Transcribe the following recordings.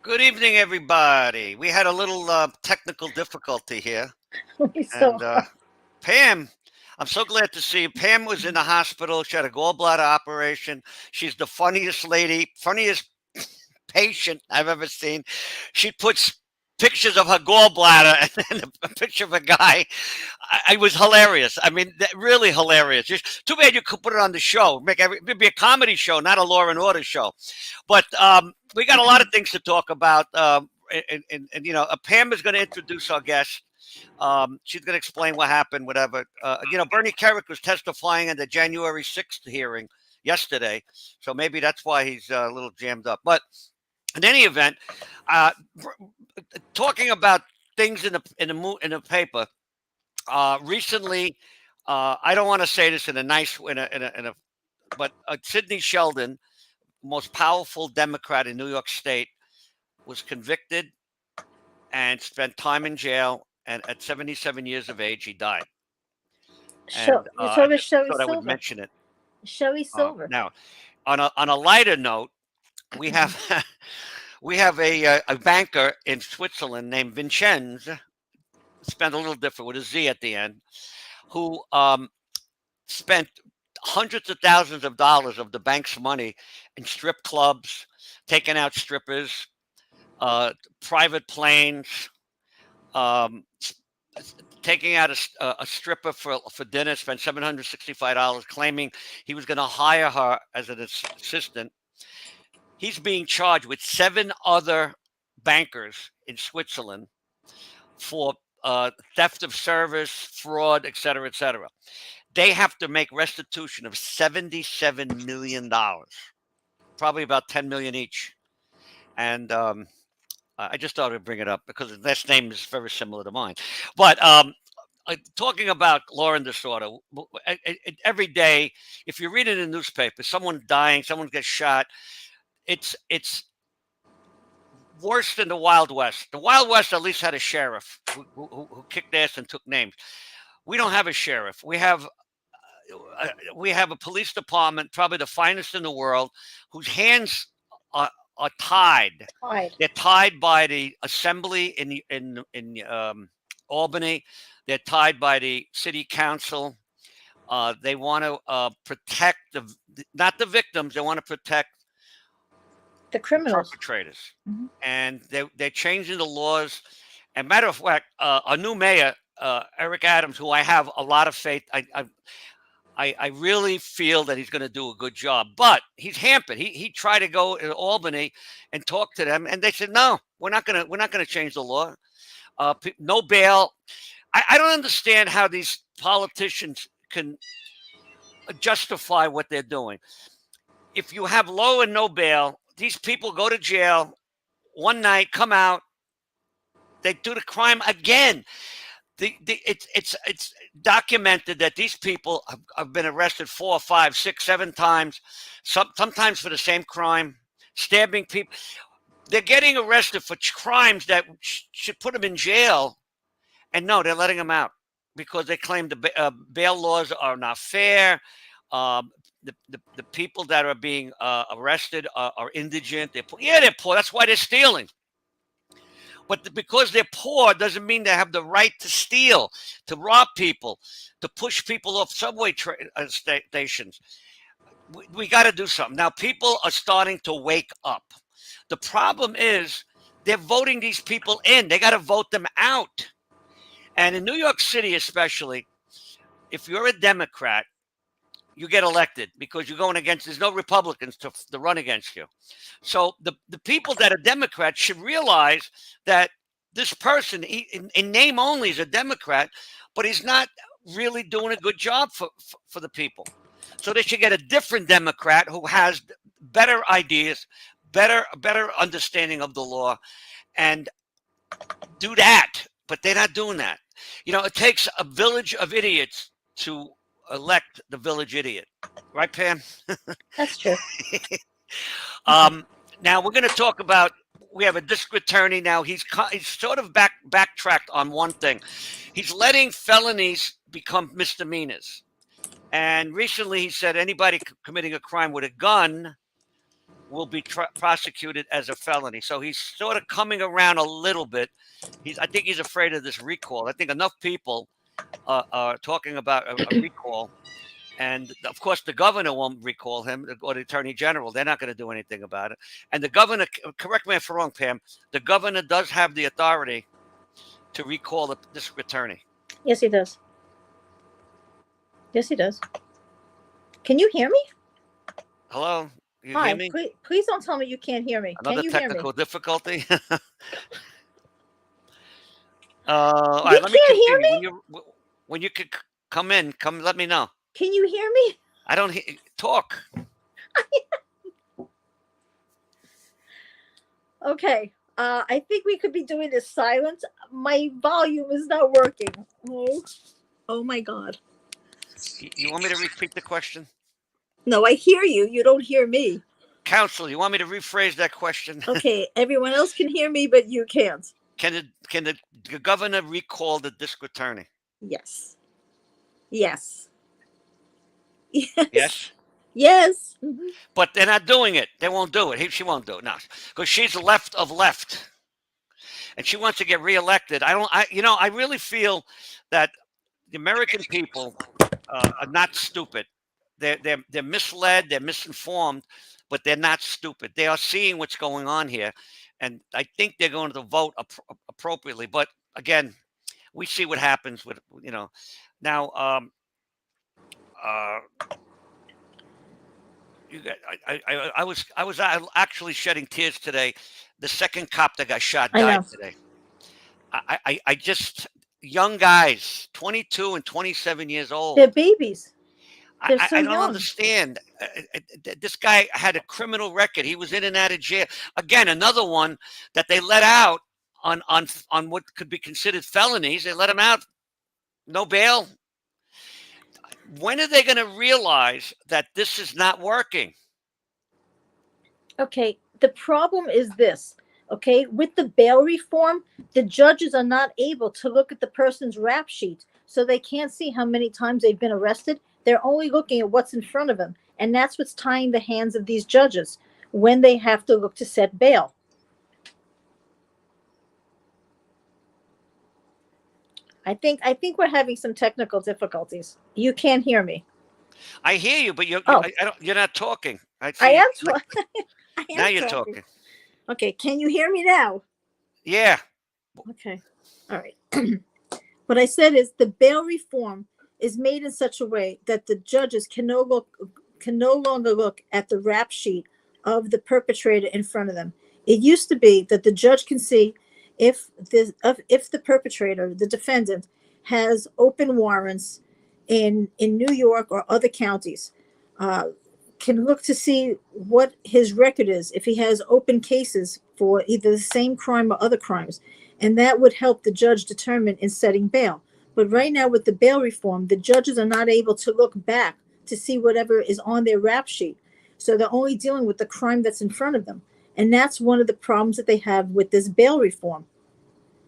Good evening, everybody. We had a little technical difficulty here. We saw. And Pam, I'm so glad to see you. Pam was in the hospital. She had a gallbladder operation. She's the funniest lady, funniest patient I've ever seen. She puts pictures of her gallbladder and then a picture of a guy. I was hilarious. I mean, really hilarious. Just too bad you could put it on the show. It'd be a comedy show, not a Law and Order show. But we got a lot of things to talk about. Pam is going to introduce our guest. She's going to explain what happened, whatever. Bernie Kerik was testifying in the January 6th hearing yesterday, so maybe that's why he's a little jammed up. But in any event, uh, talking about things in the paper recently. I don't want to say this in a nice but Sidney Sheldon, most powerful Democrat in New York State, was convicted and spent time in jail. And at 77 years of age, he died. And You're I talking about just Sherry thought I would Silver. mention it. Sherry Silver. Now, on a lighter note, we have we have a banker in Switzerland named Vincenz, spelled a little different with a Z at the end, who spent hundreds of thousands of dollars of the bank's money in strip clubs, taking out strippers, private planes, um, taking out a stripper for dinner, spent $765, claiming he was going to hire her as an assistant. He's being charged with 7 other bankers in Switzerland for theft of service, fraud, et cetera, et cetera. They have to make restitution of $77 million, probably about 10 million each. And I just thought I'd bring it up because his last name is very similar to mine. But talking about law and disorder, every day, if you read it in the newspaper, someone dying, someone gets shot, it's worse than the Wild West. The Wild West at least had a sheriff who kicked ass and took names. We don't have a sheriff. We have a police department, probably the finest in the world, whose hands are tied. They're tied by the assembly in Albany. They're tied by the city council. They want to protect not the victims. They want to protect the criminals, perpetrators. Mm-hmm. And they're changing the laws. And matter of fact, a new mayor, Eric Adams, who I have a lot of faith. I really feel that he's going to do a good job, but he's hampered. He tried to go to Albany and talk to them, and they said, "No, we're not going to change the law. No bail." I don't understand how these politicians can justify what they're doing. If you have low and no bail, these people go to jail one night, come out, they do the crime again. It's documented that these people have been arrested 4, 5, 6, 7 times, sometimes for the same crime, stabbing people. They're getting arrested for crimes that should put them in jail, and no, they're letting them out because they claim the bail laws are not fair. The people that are being arrested are indigent. They're poor. That's why they're stealing. But because they're poor doesn't mean they have the right to steal, to rob people, to push people off subway stations. We got to do something. Now, people are starting to wake up. The problem is they're voting these people in. They got to vote them out. And in New York City especially, if you're a Democrat, you get elected because you're going against, there's no Republicans to run against you. So the people that are Democrats should realize that this person, in name only, is a Democrat, but he's not really doing a good job for the people. So they should get a different Democrat who has better ideas, better understanding of the law, and do that. But they're not doing that. It takes a village of idiots to elect the village idiot, right, Pam? That's true. Now we're going to talk about. We have a district attorney now. He's sort of backtracked on one thing. He's letting felonies become misdemeanors, and recently he said anybody committing a crime with a gun will be prosecuted as a felony. So he's sort of coming around a little bit. I think he's afraid of this recall. I think enough people are talking about a recall. And of course, the governor won't recall him, or the attorney general. They're not going to do anything about it. And the governor, correct me if I'm wrong, Pam, the governor does have the authority to recall the district attorney. Yes, he does. Yes, he does. Can you hear me? Hello? You Hi, hear me? please don't tell me you can't hear me. Another Can you hear me? technical difficulty? You all right, let me can't hear continue. me? When you could come in, let me know. Can you hear me? I don't talk. Okay. I think we could be doing this silent. My volume is not working. Oh my God. You want me to repeat the question? No, I hear you. You don't hear me. Counsel, you want me to rephrase that question? Okay, everyone else can hear me, but you can't. Can the governor recall the district attorney? Yes. Yes. Yes. Yes. Yes. But they're not doing it. They won't do it. She won't do it. No, because she's left of left, and she wants to get reelected. I really feel that the American people are not stupid. They're misled. They're misinformed, but they're not stupid. They are seeing what's going on here, and I think they're going to vote appropriately. But again, we see what happens with now. I was actually shedding tears today. The second cop that got shot died today. I just young guys, 22 and 27 years old. They're babies. They're so I don't young. understand. This guy had a criminal record. He was in and out of jail. Again, another one that they let out on what could be considered felonies. They let him out, no bail. When are they going to realize that this is not working? Okay, the problem is this. Okay, with the bail reform, the judges are not able to look at the person's rap sheet, so they can't see how many times they've been arrested. They're only looking at what's in front of them, and that's what's tying the hands of these judges when they have to look to set bail. I think we're having some technical difficulties. You can't hear me. I hear you, but you're not talking. I am talking. Now you're talking. Okay, can you hear me now? Yeah. Okay. All right. What I said is the bail reform is made in such a way that the judges can no longer look at the rap sheet of the perpetrator in front of them. It used to be that the judge can see if the perpetrator, the defendant, has open warrants in New York or other counties, can look to see what his record is, if he has open cases for either the same crime or other crimes. And that would help the judge determine in setting bail. But right now with the bail reform, the judges are not able to look back to see whatever is on their rap sheet. So they're only dealing with the crime that's in front of them. And that's one of the problems that they have with this bail reform.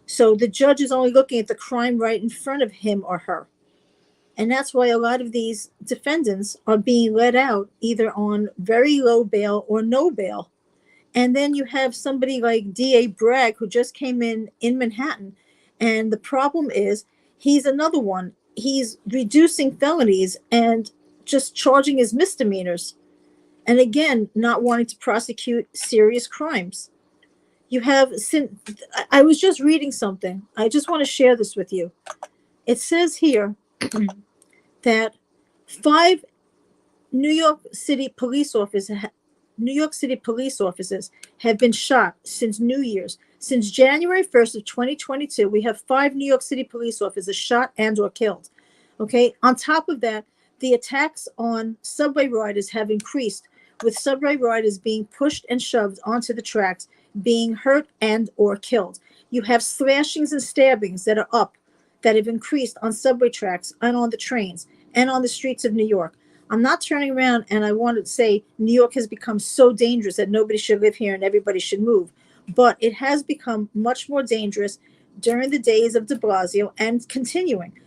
So the judge is only looking at the crime right in front of him or her. And that's why a lot of these defendants are being let out either on very low bail or no bail. And then you have somebody like D.A. Bragg, who just came in Manhattan. And the problem is he's another one. He's reducing felonies and just charging as misdemeanors. And again, not wanting to prosecute serious crimes. I was just reading something. I just want to share this with you. It says here that 5 New York City police officers have been shot since New Year's. Since January 1st of 2022, we have 5 New York City police officers shot and or killed. Okay. On top of that, the attacks on subway riders have increased, with subway riders being pushed and shoved onto the tracks, being hurt and or killed. You have slashings and stabbings that have increased on subway tracks and on the trains and on the streets of New York. I'm not turning around and I want to say New York has become so dangerous that nobody should live here and everybody should move. But it has become much more dangerous during the days of de Blasio and continuing.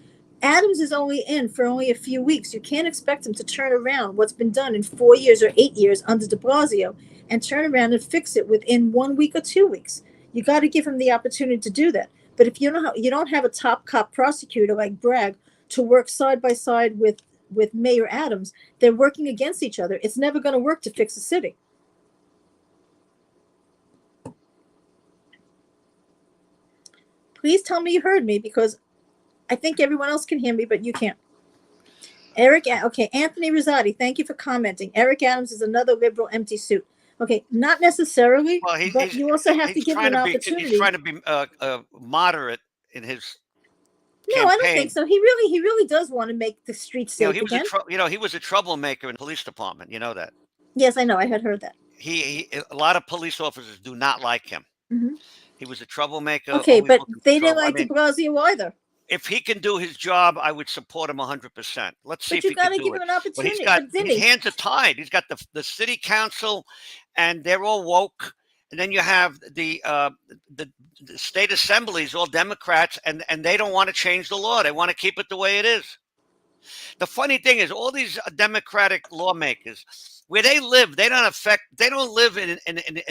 Adams is only in for only a few weeks. You can't expect him to turn around what's been done in 4 years or 8 years under de Blasio and turn around and fix it within 1 week or 2 weeks. You got to give him the opportunity to do that. But if you don't have a top cop prosecutor like Bragg to work side by side with Mayor Adams, they're working against each other. It's never going to work to fix a city. Please tell me you heard me, because I think everyone else can hear me, but you can't. Okay, Anthony Rosati, thank you for commenting. Eric Adams is another liberal empty suit. Okay, not necessarily, Well, but you also have to give him an opportunity. He's trying to be moderate in his No, I don't think so. He really does want to make the streets safe again. He was a troublemaker in the police department. You know that. Yes, I know. I had heard that. A lot of police officers do not like him. Mm-hmm. He was a troublemaker. Okay, but they didn't like de Blasio either. If he can do his job, I would support him 100%. Let's see if he can do it. But you got to give him an opportunity. His hands are tied. He's got the city council, and they're all woke. And then you have the state assemblies, all Democrats, and they don't want to change the law. They want to keep it the way it is. The funny thing is, all these Democratic lawmakers, where they live, they don't live in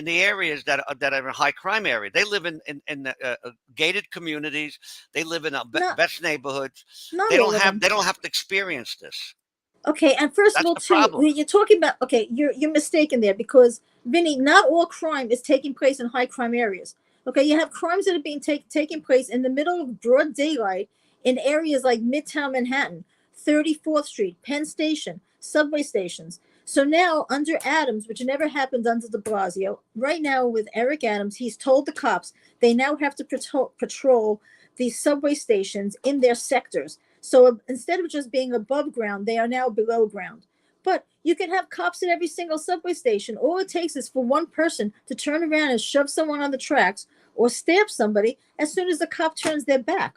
the areas that are in high crime area. They live in gated communities. They live in best neighborhoods. They don't have to experience this. Okay, and first of all, too, you're talking about, okay, you're mistaken there, because Vinny, not all crime is taking place in high crime areas. Okay, you have crimes that are being taking place in the middle of broad daylight in areas like Midtown Manhattan, 34th Street, Penn Station, subway stations. So now, under Adams, which never happened under de Blasio, right now with Eric Adams, he's told the cops they now have to patrol these subway stations in their sectors. So instead of just being above ground, they are now below ground. But you can have cops at every single subway station. All it takes is for one person to turn around and shove someone on the tracks or stab somebody as soon as the cop turns their back.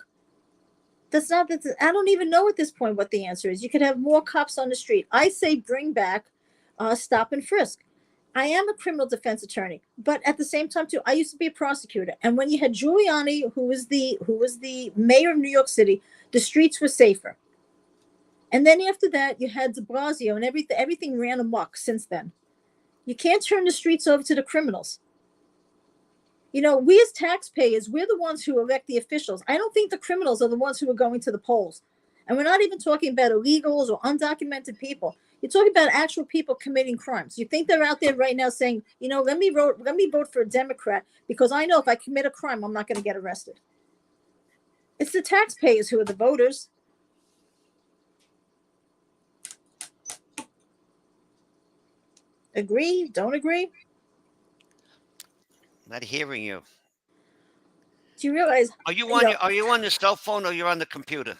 I don't even know at this point what the answer is. You could have more cops on the street. I say bring back stop and frisk. I am a criminal defense attorney, but at the same time too, I used to be a prosecutor. And when you had Giuliani, who was the mayor of New York City, the streets were safer. And then after that, you had de Blasio, and everything ran amok since then. You can't turn the streets over to the criminals. You know, we as taxpayers, we're the ones who elect the officials. I don't think the criminals are the ones who are going to the polls. And we're not even talking about illegals or undocumented people. You're talking about actual people committing crimes. You think they're out there right now saying, you know, let me vote for a Democrat because I know if I commit a crime, I'm not going to get arrested. It's the taxpayers who are the voters. Agree? Don't agree? I'm not hearing you. Do you realize? Are you on your cell phone or you're on the computer?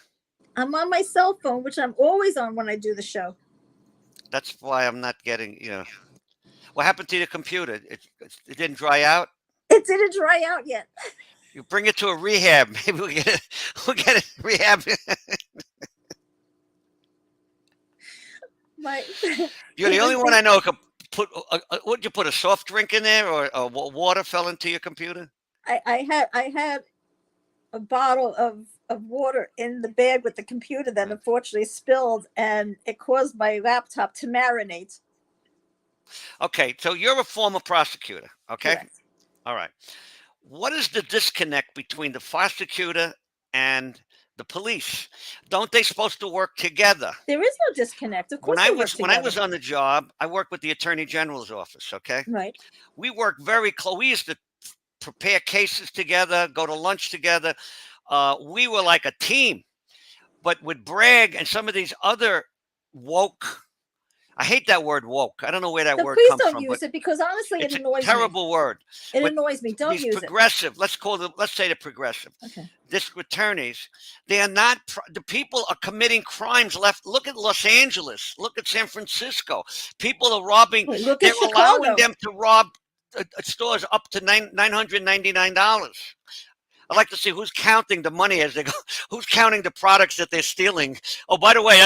I'm on my cell phone, which I'm always on when I do the show. That's why I'm not getting, What happened to your computer? It didn't dry out? It didn't dry out yet. You bring it to a rehab. Maybe we'll get it rehab. You're the only one I know who could put. Would you put a soft drink in there, or water fell into your computer? I had a bottle of water in the bag with the computer that unfortunately spilled, and it caused my laptop to marinate. Okay, so you're a former prosecutor, okay? Correct. All right. What is the disconnect between the prosecutor and the police? Don't they supposed to work together? There is no disconnect. Of course, when I was on the job, I worked with the Attorney General's office, okay? Right. We worked very close. We used to prepare cases together, go to lunch together. We were like a team. But with Bragg and some of these other woke, I hate that word woke. I don't know where that word comes from. Please don't use it, because honestly, it annoys me. It's a terrible word. It annoys me. Don't use it. Progressive. Let's say the progressive. Okay. District attorneys. They are not. The people are committing crimes left. Look at Los Angeles. Look at San Francisco. People are robbing. Look at Chicago. Allowing them to rob stores up to $999. I'd like to see who's counting the money as they go. Who's counting the products that they're stealing? Oh, by the way,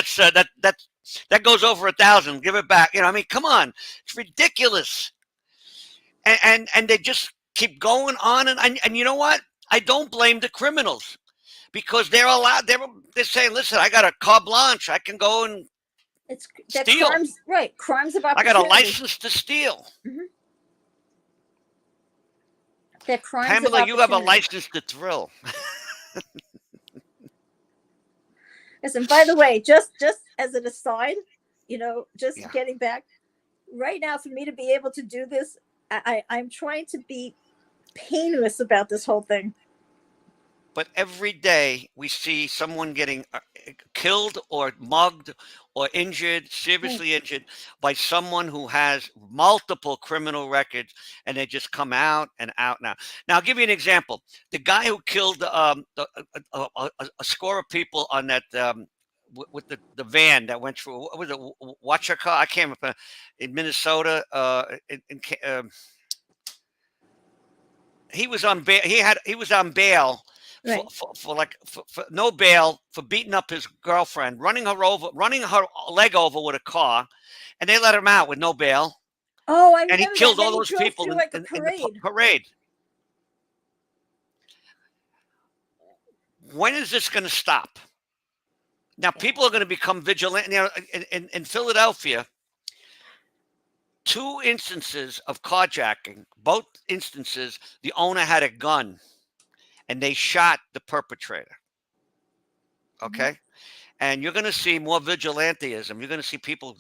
that goes over 1,000. Give it back. I mean, come on, it's ridiculous. And they just keep going on, and you know what? I don't blame the criminals. because they're allowed. They're saying, "Listen, I got a carte blanche. I can go and It's that steal. crimes, right? Crimes of I got a opportunity. license to steal." They're crimes Pamela, of you have a opportunity. license to thrill. Listen, by the way, just as an aside, just Yeah. getting back right now, for me to be able to do this, I'm trying to be painless about this whole thing. But every day we see someone getting killed or mugged or injured, seriously injured by someone who has multiple criminal records, and they just come out and out now. Now, I'll give you an example. The guy who killed a score of people on that with the van that went through, what was it, Wachaka? I can't remember, in Minnesota. He was on bail. He was on bail Right. for no bail for beating up his girlfriend, running her leg over with a car, and they let him out with no bail. Oh, I And he remember that. killed And all then he those drove people through like a in the parade. parade. When is this going to stop? Now, people are going to become vigilant. In Philadelphia, 2 instances of carjacking. Both instances, the owner had a gun, and they shot the perpetrator. Okay. And you're going to see more vigilantism. You're going to see people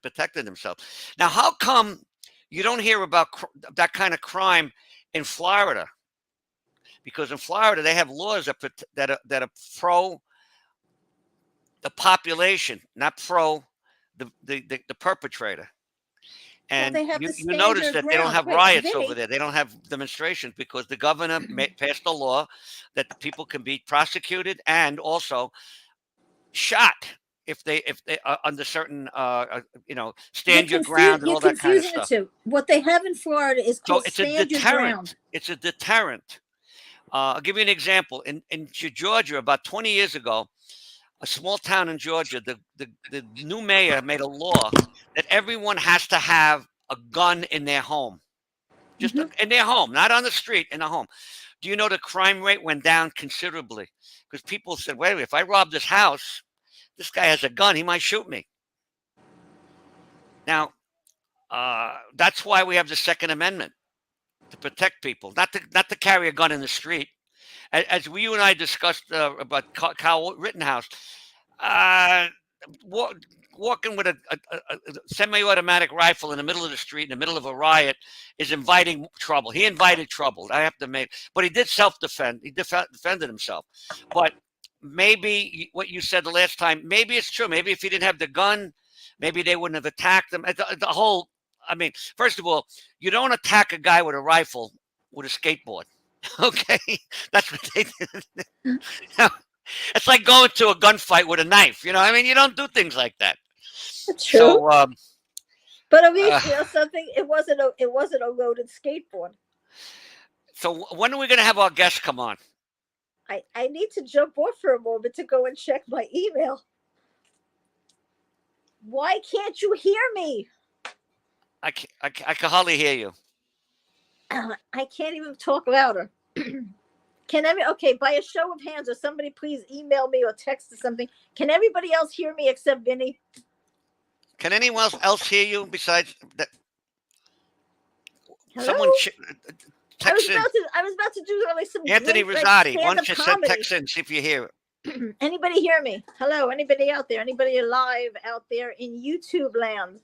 protecting themselves. Now, how come you don't hear about that kind of crime in Florida? Because in Florida, they have laws that are pro the population, not pro the perpetrator. And they have you to stand notice your that they don't ground. have Wait, riots over Vinny. there. They don't have demonstrations because the governor passed a law that the people can be prosecuted and also shot if they under certain stand your ground and You're all that kind of confusing the stuff. two. What they have in Florida is So called it's a stand your ground. deterrent. It's a deterrent. I'll give you an example. In Georgia, about 20 years ago, a small town in Georgia, the new mayor made a law that everyone has to have a gun in their home. Just in their home, not on the street, in the home. Do you know the crime rate went down considerably? Because people said, wait a minute, if I rob this house, this guy has a gun, he might shoot me. Now, that's why we have the Second Amendment, to protect people, not to carry a gun in the street. As you and I discussed about Kyle Rittenhouse, uh, walking with a semi-automatic rifle in the middle of the street, in the middle of a riot, is inviting trouble. He invited trouble. I have to make, but he did self-defend. He defended himself. But maybe what you said the last time, maybe it's true. Maybe if he didn't have the gun, maybe they wouldn't have attacked him. The whole, I mean, first of all, you don't attack a guy with a rifle with a skateboard. Okay, that's what they did. It's like going to a gunfight with a knife. I mean, you don't do things like that. That's true. So, but at least something. It wasn't a loaded skateboard. So when are we going to have our guests come on? I need to jump off for a moment to go and check my email. Why can't you hear me? I can hardly hear you. I can't even talk louder. Okay, by a show of hands, or somebody please email me or text or something. Can everybody else hear me except Vinny? Can anyone else hear you besides that? Hello? Someone text in. I was about to do like some Anthony great, Rosati, like, why don't you comedy. text in, see if you hear it. Anybody hear me? Hello, anybody out there? Anybody alive out there in YouTube land?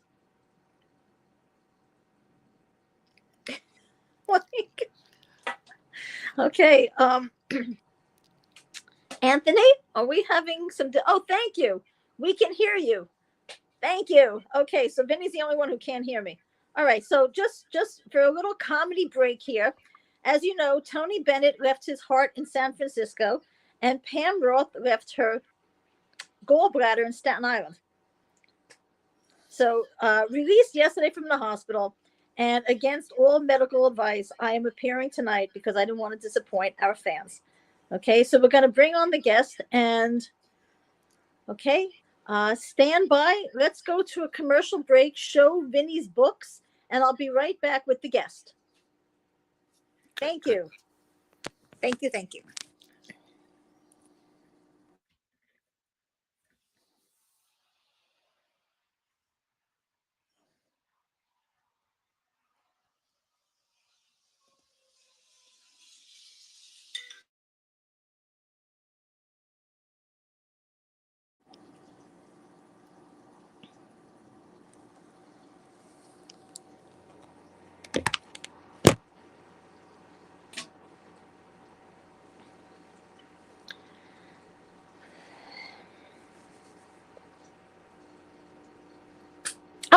Okay. Anthony, are we having some? Oh, thank you. We can hear you. Thank you. Okay, so Vinny's the only one who can't hear me. All right, so just for a little comedy break here. As you know, Tony Bennett left his heart in San Francisco, and Pam Roth left her gallbladder in Staten Island. So, released yesterday from the hospital, and against all medical advice, I am appearing tonight because I didn't want to disappoint our fans. Okay, so we're going to bring on the guest, and okay, stand by. Let's go to a commercial break, show Vinny's books, and I'll be right back with the guest. Thank you. Thank you. Thank you.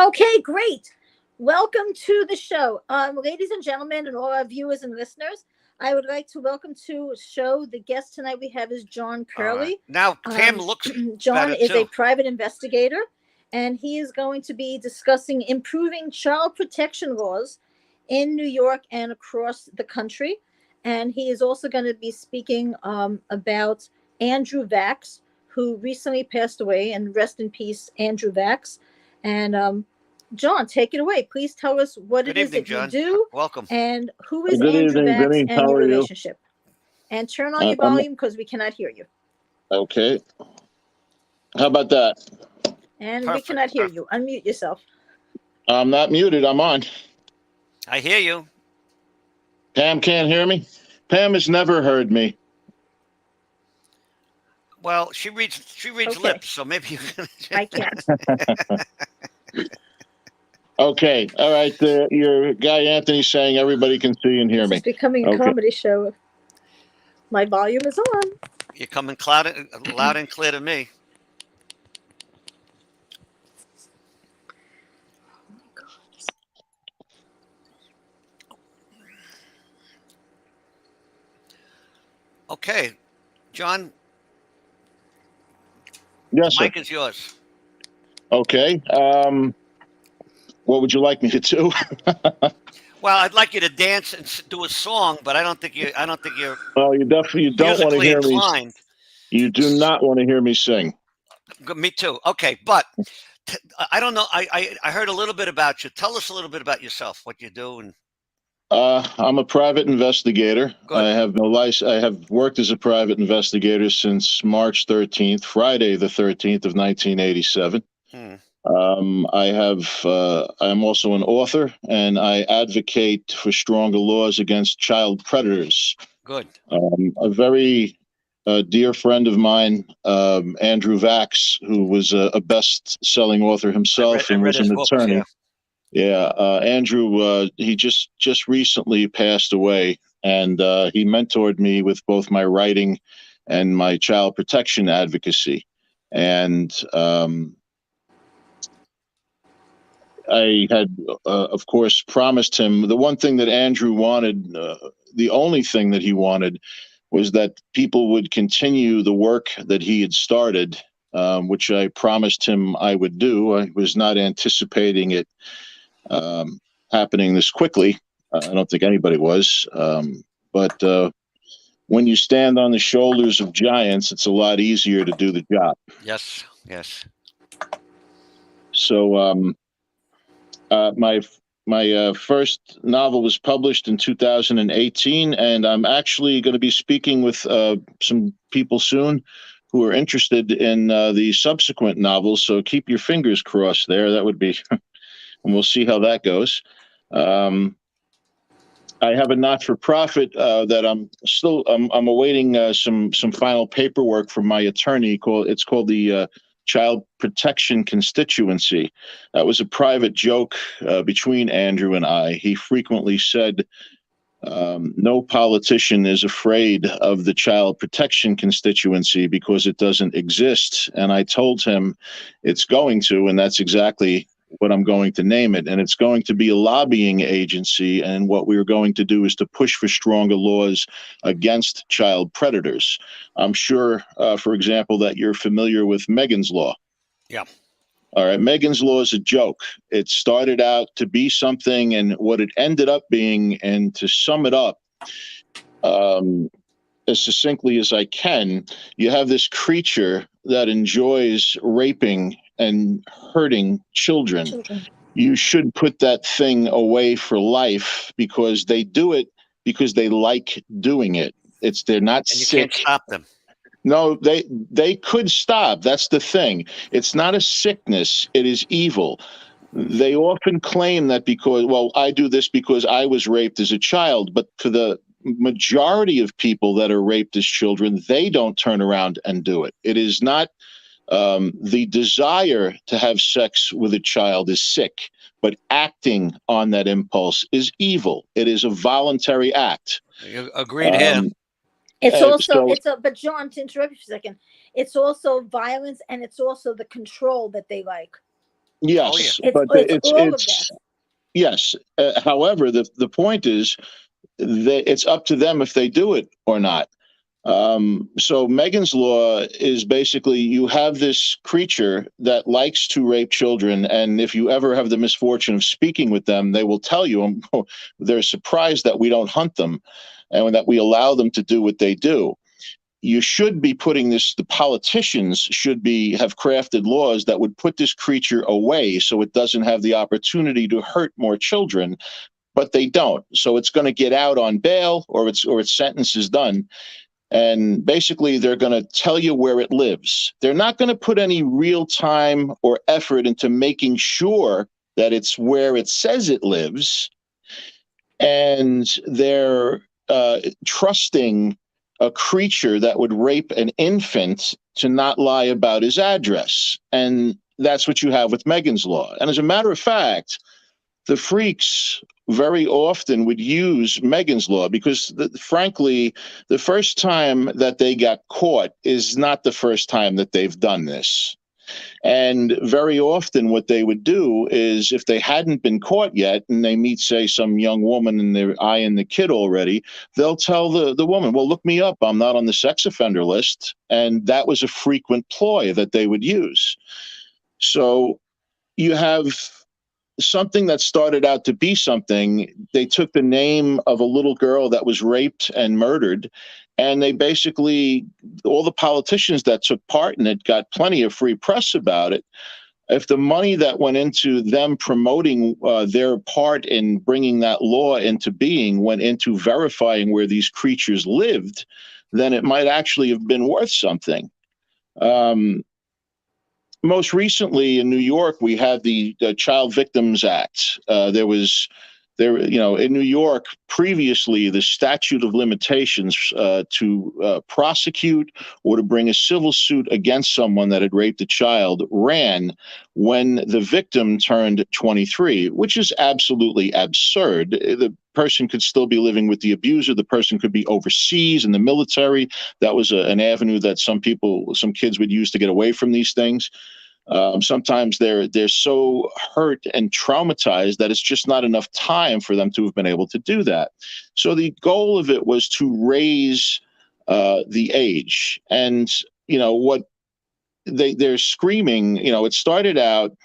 Okay, great. Welcome to the show. Ladies and gentlemen, and all our viewers and listeners, I would like to welcome to show the guest tonight we have is John All right. Curley. Now Pam looks John better is a too. private investigator, and he is going to be discussing improving child protection laws in New York and across the country. And he is also going to be speaking about Andrew Vax, who recently passed away, and rest in peace, Andrew Vax. And John, take it away. Please tell us what Good it is evening, that you John. do Welcome. and who is Good Andrew evening, Vax Vinny. and How your are you? relationship. And turn on your I'm volume because we cannot hear you. okay. How about that? And we Perfect, cannot hear perfect. you. Unmute yourself. I'm not muted. I'm on. I hear you. Pam can't hear me. Pam has never heard me. Well, she reads Okay. lips, so maybe you can. I can't. Okay. All right. Your guy Anthony's saying everybody can see and hear This me. is becoming a Okay. comedy show. My volume is on. You're coming loud and clear to me. Okay, John, Yes, sir. mic is yours. Okay. What would you like me to do? Well, I'd like you to dance and do a song, but I don't think you're Oh, you don't want to musically hear me. inclined. You do not want to hear me sing. Me too. Okay, but I don't know. I heard a little bit about you. Tell us a little bit about yourself, what you do, and I'm a private investigator. good. I have no license. I have worked as a private investigator since March 13th, Friday the 13th of 1987. Hmm. I'm also an author, and I advocate for stronger laws against child predators. Good. A very dear friend of mine, Andrew Vax, who was a best-selling author himself I and read was his an books. attorney. Yeah. Yeah, Andrew, he just recently passed away, and he mentored me with both my writing and my child protection advocacy. And I had, of course, promised him the one thing that Andrew wanted, the only thing that he wanted was that people would continue the work that he had started, which I promised him I would do. I was not anticipating it happening this quickly. I don't think anybody was. But when you stand on the shoulders of giants, it's a lot easier to do the job. Yes. Yes. So my first novel was published in 2018, and I'm actually going to be speaking with some people soon who are interested in the subsequent novels. So keep your fingers crossed there. That would be, and we'll see how that goes. I have a not-for-profit that I'm awaiting some final paperwork from my attorney. It's called the Child Protection Constituency. That was a private joke between Andrew and I. He frequently said, no politician is afraid of the child protection constituency because it doesn't exist. And I told him it's going to, and that's exactly what I'm going to name it. And it's going to be a lobbying agency. And what we're going to do is to push for stronger laws against child predators. I'm sure, for example, that you're familiar with Megan's Law. Yeah. All right. Megan's Law is a joke. It started out to be something, and what it ended up being, and to sum it up as succinctly as I can, you have this creature that enjoys raping and hurting children. You should put that thing away for life because they do it because they like doing it. They're not And you sick. can't stop them. No, they could stop. That's the thing. It's not a sickness. It is evil. They often claim that because, well, I do this because I was raped as a child, but for the majority of people that are raped as children, they don't turn around and do it. It is not the desire to have sex with a child is sick, but acting on that impulse is evil. It is a voluntary act. Agreed here. But John, to interrupt you for a second, it's also violence, and it's also the control that they like. Oh yeah. Yes, but It's all of that. yes. However, the point is that it's up to them if they do it or not. So Megan's Law is basically you have this creature that likes to rape children, and if you ever have the misfortune of speaking with them, they will tell you they're surprised that we don't hunt them and that we allow them to do what they do. You should be putting this, the politicians should be have crafted laws that would put this creature away so it doesn't have the opportunity to hurt more children, but they don't. So it's going to get out on bail or its sentence is done. And basically, they're going to tell you where it lives. They're not going to put any real time or effort into making sure that it's where it says it lives. And they're trusting a creature that would rape an infant to not lie about his address. And that's what you have with Megan's Law. And as a matter of fact, the freaks very often would use Megan's Law because, frankly, the first time that they got caught is not the first time that they've done this. And very often what they would do is if they hadn't been caught yet and they meet, say, some young woman and they're eyeing the kid already, they'll tell the woman, well, look me up. I'm not on the sex offender list. And that was a frequent ploy that they would use. So you have something that started out to be something. They took the name of a little girl that was raped and murdered, and they basically, all the politicians that took part in it got plenty of free press about it. If the money that went into them promoting their part in bringing that law into being went into verifying where these creatures lived, then it might actually have been worth something. Most recently in New York, we had the Child Victims Act. In New York, previously, the statute of limitations to prosecute or to bring a civil suit against someone that had raped a child ran when the victim turned 23, which is absolutely absurd. The person could still be living with the abuser. The person could be overseas in the military. That was an avenue that some kids would use to get away from these things. Sometimes they're so hurt and traumatized that it's just not enough time for them to have been able to do that. So the goal of it was to raise the age. And what they're screaming, it started out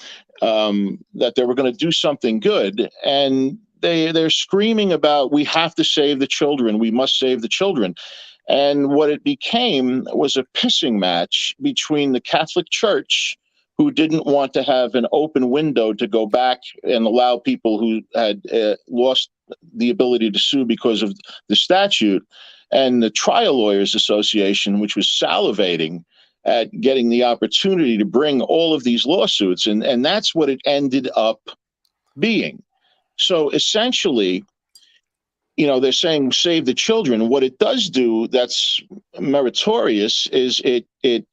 that they were going to do something good, and they're screaming about, we have to save the children, we must save the children. And what it became was a pissing match between the Catholic Church, who didn't want to have an open window to go back and allow people who had lost the ability to sue because of the statute, and the Trial Lawyers Association, which was salivating at getting the opportunity to bring all of these lawsuits. And that's what it ended up being. So essentially, they're saying save the children. What it does do that's meritorious is it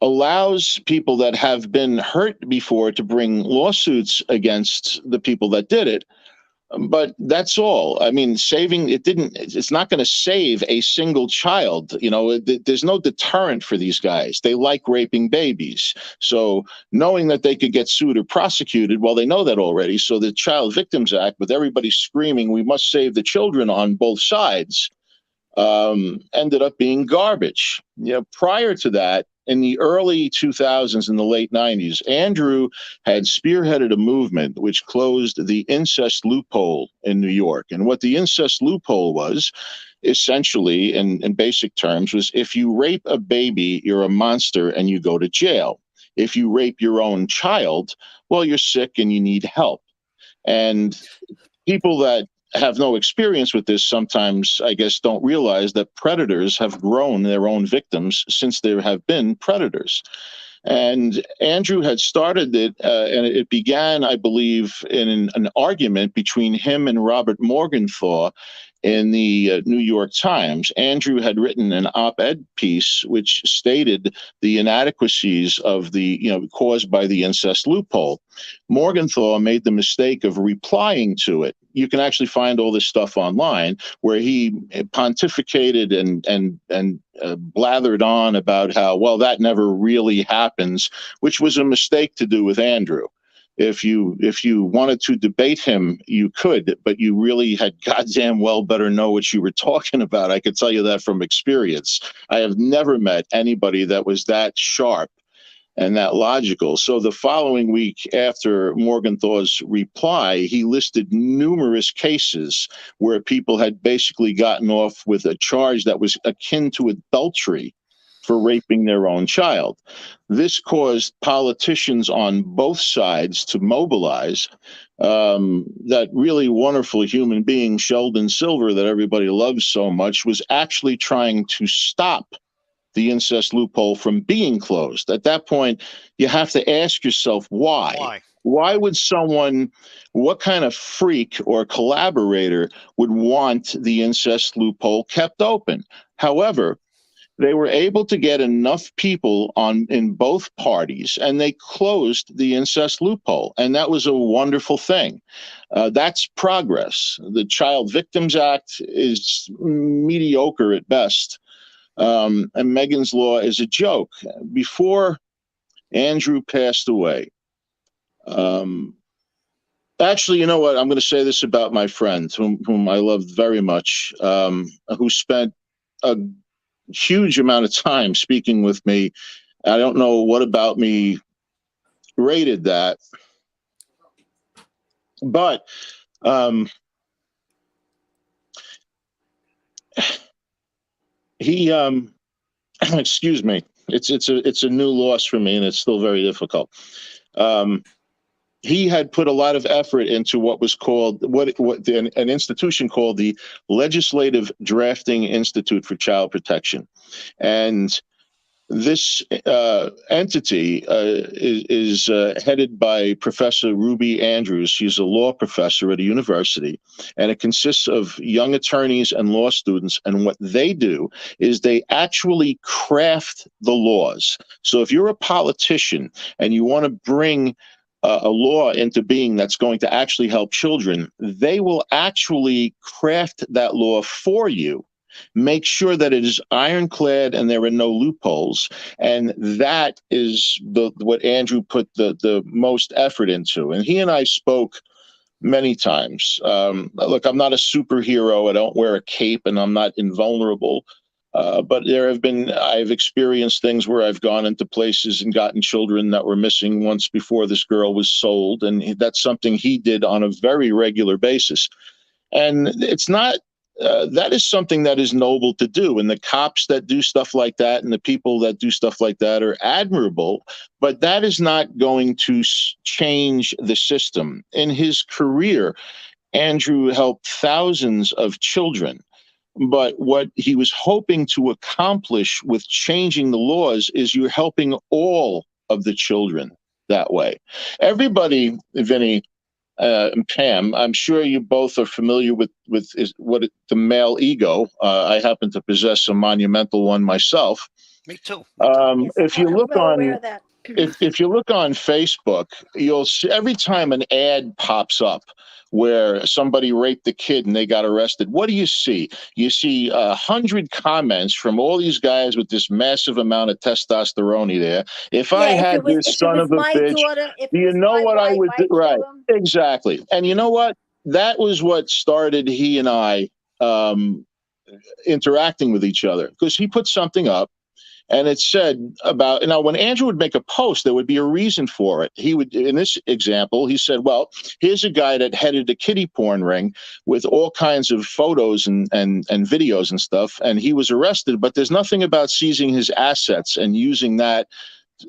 allows people that have been hurt before to bring lawsuits against the people that did it. But that's all. I mean, it's not going to save a single child. There's no deterrent for these guys. They like raping babies. So knowing that they could get sued or prosecuted, well, they know that already. So the Child Victims Act, with everybody screaming, we must save the children on both sides, ended up being garbage. Prior to that, in the early 2000s and the late 90s, Andrew had spearheaded a movement which closed the incest loophole in New York. And what the incest loophole was, essentially, in basic terms, was if you rape a baby, you're a monster and you go to jail. If you rape your own child, well, you're sick and you need help. And people that have no experience with this sometimes, I guess, don't realize that predators have grown their own victims since there have been predators. And Andrew had started it, and it began, I believe, in an argument between him and Robert Morgenthau in the New York Times. Andrew had written an op-ed piece which stated the inadequacies of caused by the incest loophole. Morgenthau made the mistake of replying to it. You can actually find all this stuff online where he pontificated and blathered on about how, well, that never really happens, which was a mistake to do with Andrew. if you wanted to debate him, you could, but you really had goddamn well better know what you were talking about. I could tell you that from experience. I have never met anybody that was that sharp and that logical. So the following week after Morgenthau's reply, he listed numerous cases where people had basically gotten off with a charge that was akin to adultery for raping their own child. This caused politicians on both sides to mobilize. That really wonderful human being, Sheldon Silver, that everybody loves so much, was actually trying to stop the incest loophole from being closed. At that point, you have to ask yourself why. Why? Why would someone, what kind of freak or collaborator would want the incest loophole kept open? However, they were able to get enough people in both parties, and they closed the incest loophole, and that was a wonderful thing. That's progress. The Child Victims Act is mediocre at best. And Megan's Law is a joke. Before Andrew passed away, actually, you know what? I'm going to say this about my friend, whom I loved very much, who spent a huge amount of time speaking with me. I don't know what about me rated that, but he excuse me, it's a new loss for me, and it's still very difficult. He had put a lot of effort into what was called an institution called the Legislative Drafting Institute for Child Protection, and this entity is headed by Professor Ruby Andrews. She's a law professor at a university, and it consists of young attorneys and law students. And what they do is they actually craft the laws. So if you're a politician and you want to bring a law into being that's going to actually help children, they will actually craft that law for you. Make sure that it is ironclad and there are no loopholes. And that is what Andrew put the most effort into. And he and I spoke many times. Look, I'm not a superhero. I don't wear a cape and I'm not invulnerable. But I've experienced things where I've gone into places and gotten children that were missing once before this girl was sold. And that's something he did on a very regular basis. And it's not, that is something that is noble to do. And the cops that do stuff like that and the people that do stuff like that are admirable, but that is not going to change the system. In his career, Andrew helped thousands of children. But what he was hoping to accomplish with changing the laws is you're helping all of the children that way. Everybody, Vinny, and Pam, I'm sure you both are familiar with the male ego. I happen to possess a monumental one myself. Me too. Yes, If you I'm look well on aware of that. if you look on Facebook, you'll see every time an ad pops up where somebody raped a kid and they got arrested, what do you see? You see 100 comments from all these guys with this massive amount of testosterone there. If I had this son of a bitch, do you know what I would do? Right, exactly. And you know what? That was what started he and I interacting with each other, because he put something up. And it said about, now when Andrew would make a post, there would be a reason for it. He would, in this example, he said, well, here's a guy that headed a kiddie porn ring with all kinds of photos and videos and stuff. And he was arrested, but there's nothing about seizing his assets and using the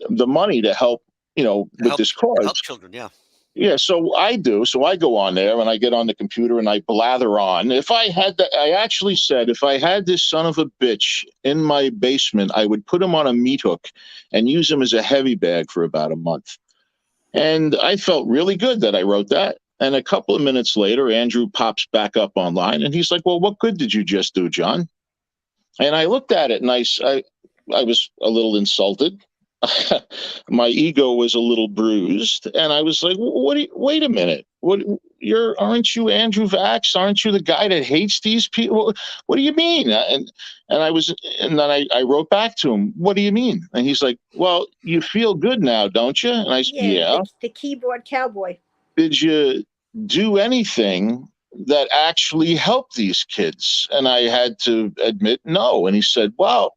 money to help, with this cause. Help children, yeah. Yeah, so I do. So I go on there and I get on the computer and I blather on. I actually said, if I had this son of a bitch in my basement, I would put him on a meat hook and use him as a heavy bag for about a month. And I felt really good that I wrote that. And a couple of minutes later, Andrew pops back up online and he's like, well, what good did you just do, John? And I looked at it and I was a little insulted. my ego was a little bruised, and I was like, "What? Wait a minute! Aren't you Andrew Vax? Aren't you the guy that hates these people? What do you mean?" And then I wrote back to him, "What do you mean?" And he's like, "Well, you feel good now, don't you?" And I said, Yeah, "Yeah." the keyboard cowboy. Did you do anything that actually helped these kids? And I had to admit no. And he said, "Well,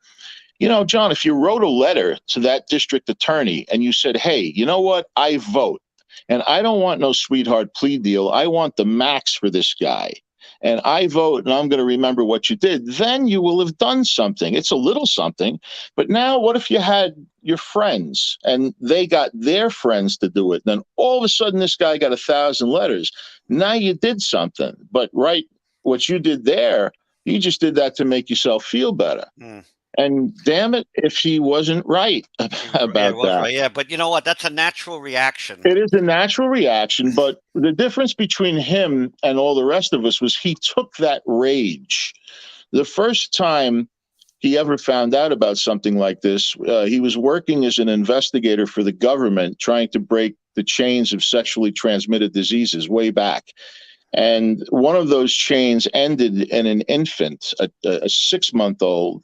John, if you wrote a letter to that district attorney and you said, hey, you know what? I vote and I don't want no sweetheart plea deal. I want the max for this guy. And I vote and I'm going to remember what you did. Then you will have done something. It's a little something. But now, what if you had your friends and they got their friends to do it? Then all of a sudden, this guy got 1,000 letters. Now you did something. But what you did there, you just did that to make yourself feel better. Mm. And damn it, if he wasn't right Yeah, it about was that. right. Yeah, but you know what? That's a natural reaction. It is a natural reaction, but the difference between him and all the rest of us was he took that rage. The first time he ever found out about something like this, he was working as an investigator for the government, trying to break the chains of sexually transmitted diseases way back. And one of those chains ended in an infant, a 6-month-old,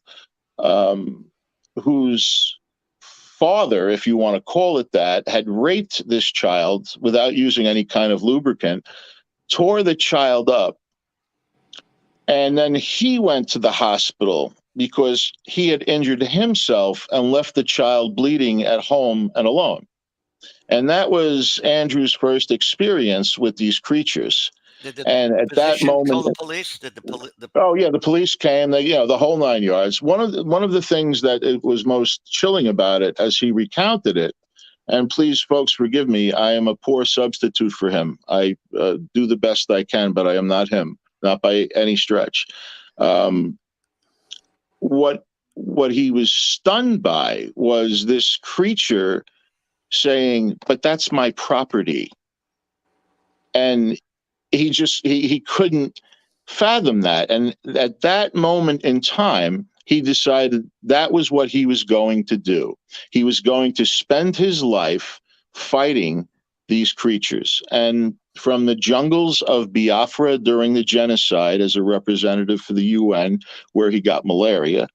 whose father, if you want to call it that, had raped this child without using any kind of lubricant, tore the child up, and then he went to the hospital because he had injured himself and left the child bleeding at home and alone. And that was Andrew's first experience with these creatures. Did the And at that physician call moment, the police? Did the oh yeah, the police came. The whole 9 yards. One of the things that it was most chilling about it, as he recounted it, and please, folks, forgive me. I am a poor substitute for him. I do the best I can, but I am not him, not by any stretch. Um, what what he was stunned by was this creature saying, "But that's my property," and he couldn't fathom that. And at that moment in time, he decided that was what he was going to do. He was going to spend his life fighting these creatures. And from the jungles of Biafra during the genocide as a representative for the UN, where he got malaria,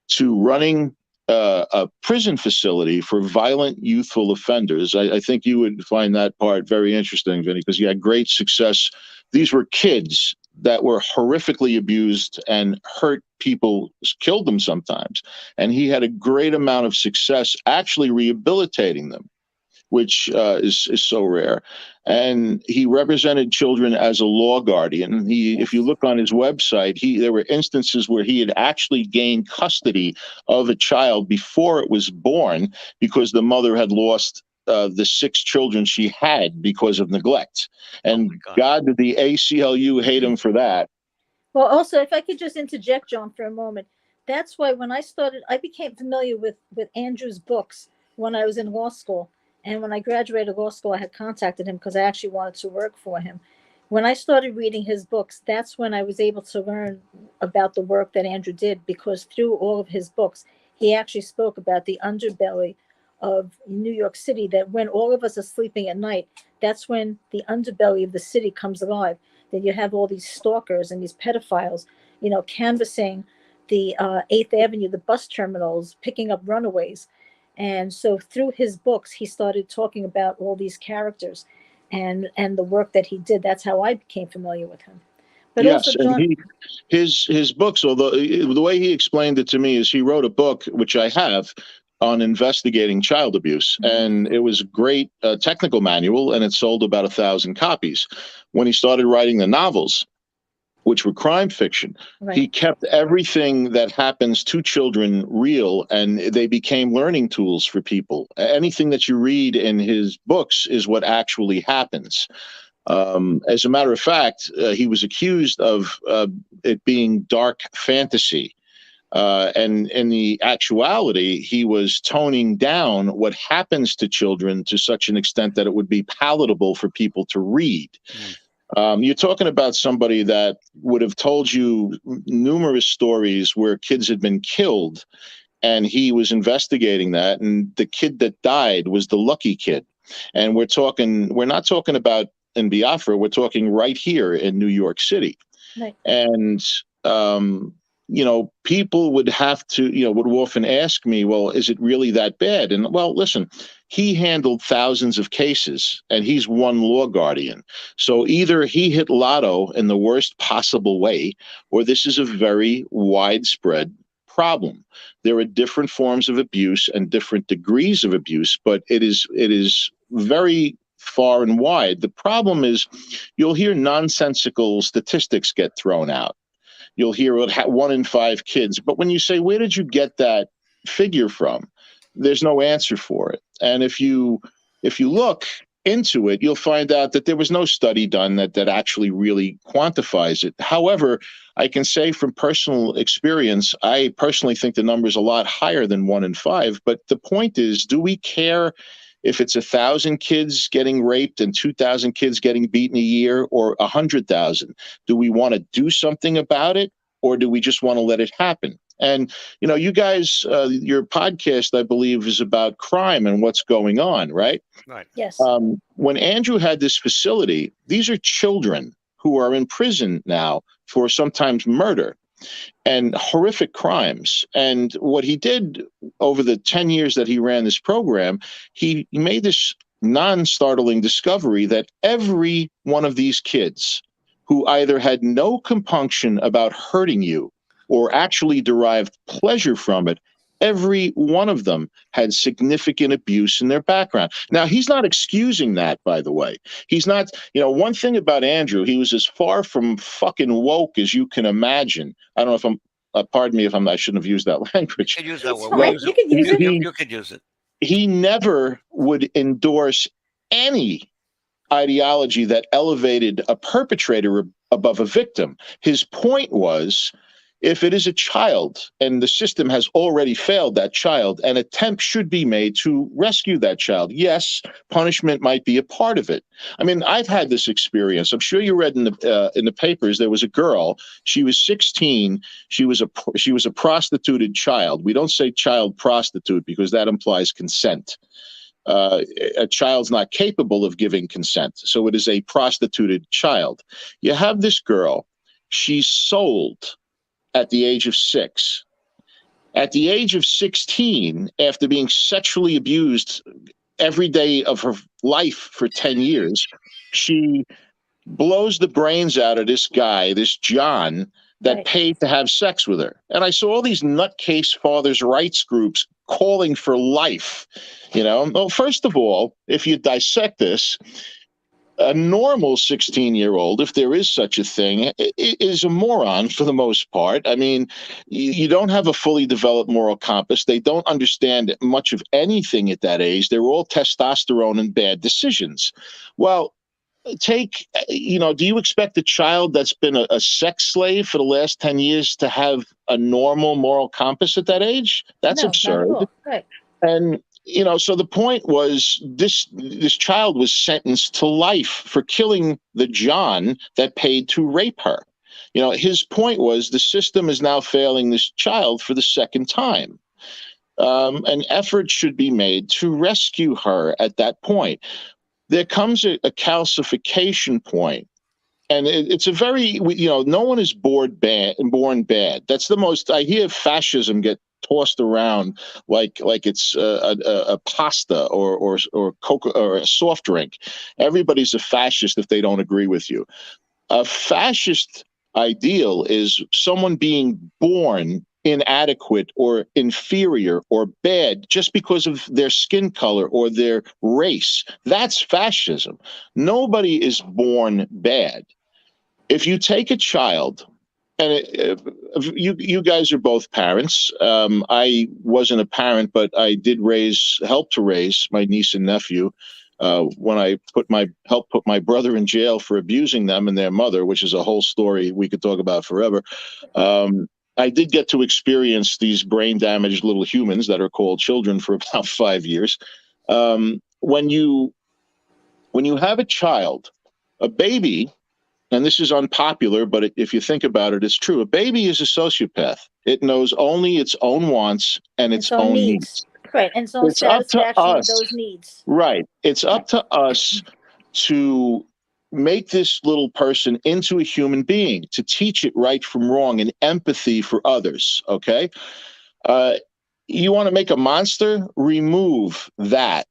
to running a prison facility for violent youthful offenders. I think you would find that part very interesting, Vinny, because you had great success. These were kids that were horrifically abused and hurt people, killed them sometimes. And he had a great amount of success actually rehabilitating them, which is so rare. And he represented children as a law guardian. If you look on his website, there were instances where he had actually gained custody of a child before it was born because the mother had lost the 6 children she had because of neglect. And God, did the ACLU hate him for that. Well, also, if I could just interject, John, for a moment, that's why when I became familiar with Andrew's books when I was in law school. And when I graduated law school, I had contacted him because I actually wanted to work for him. When I started reading his books, that's when I was able to learn about the work that Andrew did, because through all of his books, he actually spoke about the underbelly of New York City, that when all of us are sleeping at night, that's when the underbelly of the city comes alive. That you have all these stalkers and these pedophiles, canvassing the 8th Avenue, the bus terminals, picking up runaways. And so through his books, he started talking about all these characters and the work that he did. That's how I became familiar with him. But yes, also, John, and his books, although the way he explained it to me is he wrote a book, which I have, on investigating child abuse. And it was a great technical manual, and it sold about 1,000 copies. When he started writing the novels, which were crime fiction, right. He kept everything that happens to children real, and they became learning tools for people. Anything that you read in his books is what actually happens. As a matter of fact, he was accused of it being dark fantasy. And in the actuality, he was toning down what happens to children to such an extent that it would be palatable for people to read. You're talking about somebody that would have told you numerous stories where kids had been killed and he was investigating that, and the kid that died was the lucky kid. And we're not talking about in Biafra, we're talking right here in New York City. Right. And people would have to, would often ask me, well, is it really that bad? And well, listen, he handled thousands of cases and he's one law guardian. So either he hit lotto in the worst possible way, or this is a very widespread problem. There are different forms of abuse and different degrees of abuse, but it is very far and wide. The problem is you'll hear nonsensical statistics get thrown out. You'll hear 1 in 5 kids. But when you say, where did you get that figure from? There's no answer for it. And if you look into it, you'll find out that there was no study done that actually really quantifies it. However, I can say from personal experience, I personally think the number is a lot higher than 1 in 5. But the point is, do we care if it's 1,000 kids getting raped and 2,000 kids getting beaten a year, or 100,000? Do we want to do something about it, or do we just want to let it happen? And, you guys, your podcast, I believe, is about crime and what's going on, right? Right. Yes. When Andrew had this facility, these are children who are in prison now for sometimes murder and horrific crimes. And what he did over the 10 years that he ran this program, he made this non-startling discovery that every one of these kids who either had no compunction about hurting you or actually derived pleasure from it, every one of them had significant abuse in their background. Now, he's not excusing that, by the way. He's not, one thing about Andrew, he was as far from fucking woke as you can imagine. I don't know if pardon me if I shouldn't have used that language. You can use that It's word. fine. You can use it. You could use it. He never would endorse any ideology that elevated a perpetrator above a victim. His point was, if it is a child and the system has already failed that child, an attempt should be made to rescue that child. Yes, punishment might be a part of it. I mean, I've had this experience. I'm sure you read in the papers. There was a girl. She was 16. She was a prostituted child. We don't say child prostitute because that implies consent. A child's not capable of giving consent, so it is a prostituted child. You have this girl. She's sold at the age of 6. At the age of 16, after being sexually abused every day of her life for 10 years, she blows the brains out of this guy, this John, that Right. paid to have sex with her. And I saw all these nutcase fathers' rights groups calling for life. Well, first of all, if you dissect this, a normal 16-year-old, if there is such a thing, is a moron for the most part. I mean, you don't have a fully developed moral compass. They don't understand much of anything at that age. They're all testosterone and bad decisions. Well, do you expect a child that's been a sex slave for the last 10 years to have a normal moral compass at that age? That's No, absurd. not at all. Right. And so the point was this child was sentenced to life for killing the John that paid to rape her. His point was the system is now failing this child for the second time. An effort should be made to rescue her at that point. There comes a calcification point. And it's a very, no one is born bad. That's the most, I hear fascism get tossed around like it's a pasta or Coca or a soft drink. Everybody's a fascist if they don't agree with you. A fascist ideal is someone being born inadequate or inferior or bad just because of their skin color or their race. That's fascism. Nobody is born bad. If you take a child, and you guys are both parents. I wasn't a parent, but I did help to raise my niece and nephew when I helped put my brother in jail for abusing them and their mother, which is a whole story we could talk about forever. I did get to experience these brain damaged little humans that are called children for about 5 years. When you have a child, a baby and this is unpopular, but if you think about it, it's true. A baby is a sociopath. It knows only its own wants and its Its own own needs. needs. Right. And its own It's up to satisfaction of us, those needs. right? It's Right. up to us to make this little person into a human being, to teach it right from wrong and empathy for others. Okay. Uh, you want to make a monster? Remove that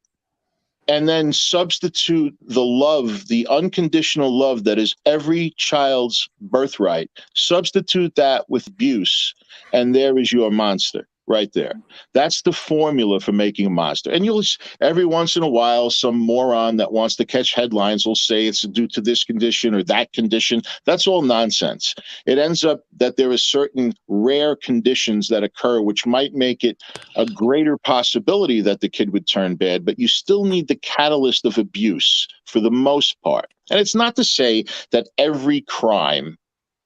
and then substitute the love, the unconditional love that is every child's birthright. Substitute that with abuse, and there is your monster right there. That's the formula for making a monster. And you'll every once in a while, some moron that wants to catch headlines will say it's due to this condition or that condition. That's all nonsense. It ends up that there are certain rare conditions that occur which might make it a greater possibility that the kid would turn bad, but you still need the catalyst of abuse for the most part. And it's not to say that every crime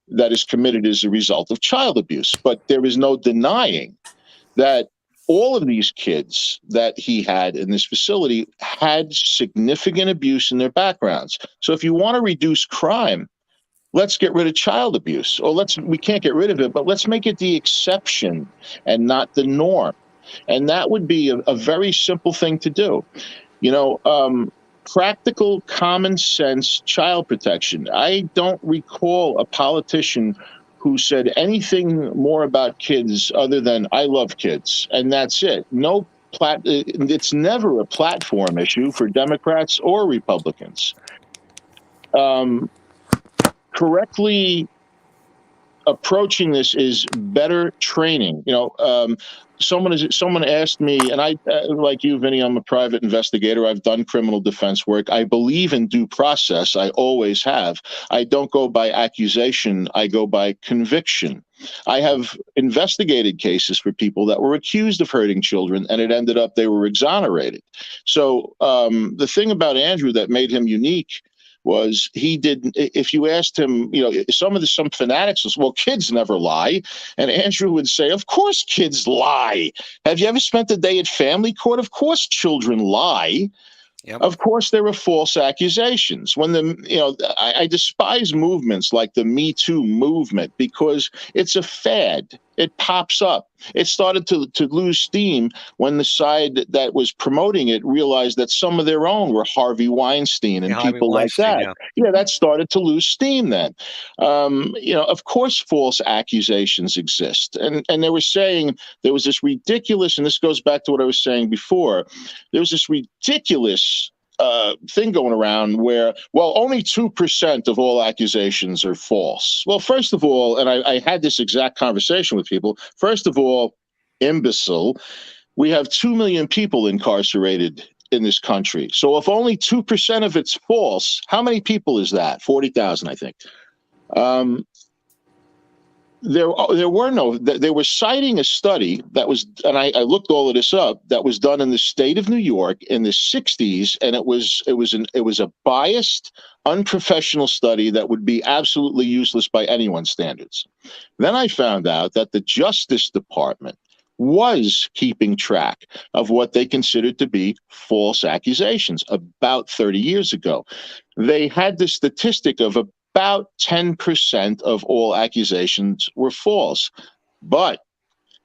that is committed is a result of child abuse, but there is no denying that all of these kids that he had in this facility had significant abuse in their backgrounds. So if you want to reduce crime, let's get rid of child abuse, or we can't get rid of it, but let's make it the exception and not the norm. And that would be a very simple thing to do. You know, practical, common sense child protection. I don't recall a politician who said anything more about kids other than "I love kids," and that's it. No it's never a platform issue for Democrats or Republicans. Um, Correctly approaching this is better training. Someone asked me, and I, like you, Vinny, I'm a private investigator. I've done criminal defense work. I believe in due process. I always have. I don't go by accusation. I go by conviction. I have investigated cases for people that were accused of hurting children, and it ended up they were exonerated. So the thing about Andrew that made him unique was he didn't. If you asked him, some fanatics was, well, kids never lie, and Andrew would say, of course kids lie. Have you ever spent a day at family court? Of course children lie. Yep. Of course, there are false accusations. I despise movements like the Me Too movement because it's a fad. It pops up. It started to lose steam when the side that was promoting it realized that some of their own were Harvey Weinstein and Harvey people like Weinstein, that. Yeah, that started to lose steam then. Of course, false accusations exist. And they were saying there was this ridiculous, and this goes back to what I was saying before, there was this ridiculous thing going around where, well, only 2% of all accusations are false. Well, first of all, and I had this exact conversation with people, first of all, imbecile, we have 2 million people incarcerated in this country. So if only 2% of it's false, how many people is that? 40,000, I think. They were citing a study that was, and I looked all of this up, that was done in the state of New York in the 60s, and it was a biased, unprofessional study that would be absolutely useless by anyone's standards. Then I found out that the Justice Department was keeping track of what they considered to be false accusations about 30 years ago. They had the statistic of about 10% of all accusations were false. But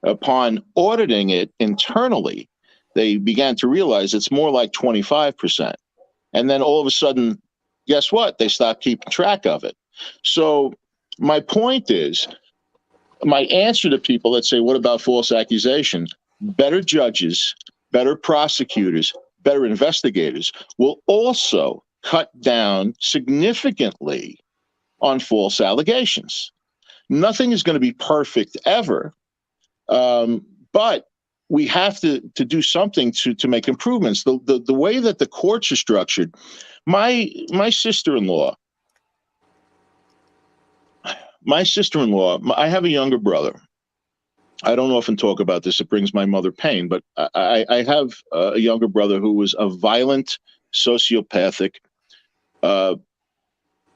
upon auditing it internally, they began to realize it's more like 25%. And then all of a sudden, guess what? They stopped keeping track of it. So my point is, my answer to people that say, what about false accusations? Better judges, better prosecutors, better investigators will also cut down significantly on false allegations. Nothing is going to be perfect ever, but we have to do something to make improvements. The way that the courts are structured, my sister-in-law, I have a younger brother. I don't often talk about this. It brings my mother pain, but I have a younger brother who was a violent, sociopathic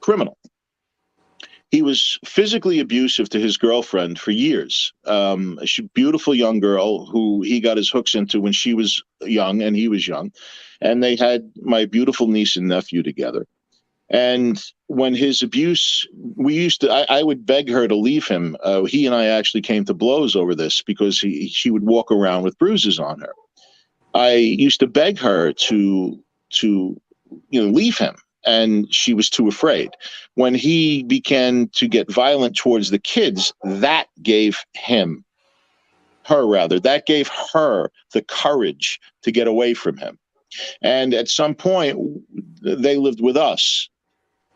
criminal. He was physically abusive to his girlfriend for years. A beautiful young girl who he got his hooks into when she was young and he was young. And they had my beautiful niece and nephew together. And when his abuse, I would beg her to leave him. He and I actually came to blows over this because she would walk around with bruises on her. I used to beg her to leave him, and she was too afraid. When he began to get violent towards the kids, that gave her the courage to get away from him. And at some point, they lived with us,